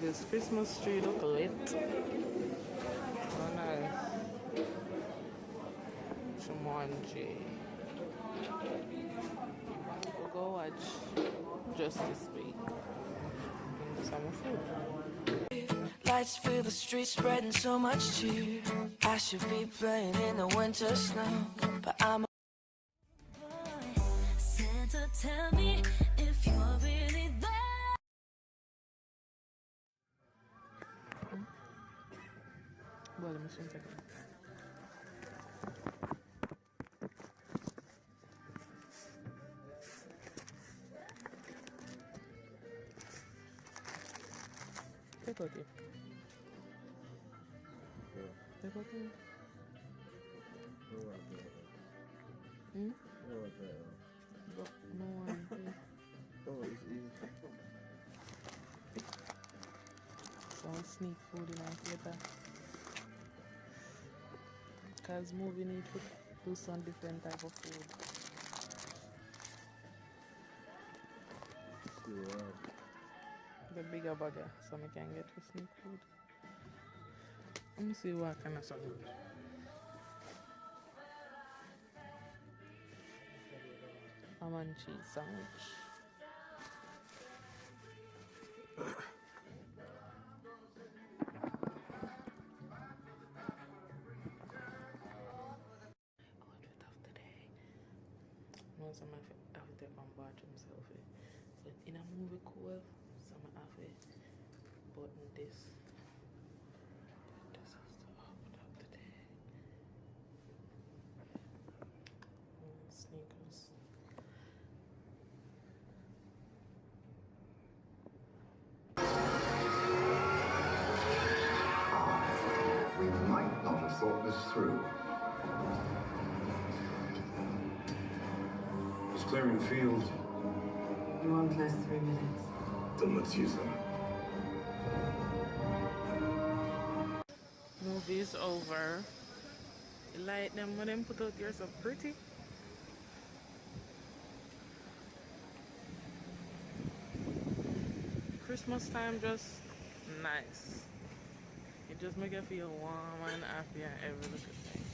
This Christmas tree look lit. Oh nice. Jumanji. We'll go watch Justice League. And some food. Lights fill the streets, spreading so much cheer. I should be playing in the winter snow, but I'm Santa, tell me if you're really there. Well, let me see again. Take out it. Take out it. Hmm? But no one. Oh, it's easy. Some sneak food in our theater. Cause movie need to do some different type of food. The bigger burger, so I can get for sneak food. Let me see what kind of sandwich. Ham and cheese sandwich. Outfit of the day. Most of my have to take one bathroom selfie. But in a movie cool, some have to button this. This is the outfit of the day. Sneakers. We might not have thought this through. Just clearing the field. You won't last 3 minutes. Then let's use them. Movie's over. You like them when them put out here so pretty? Christmas time just nice. It just make you feel warm and happy and every little thing.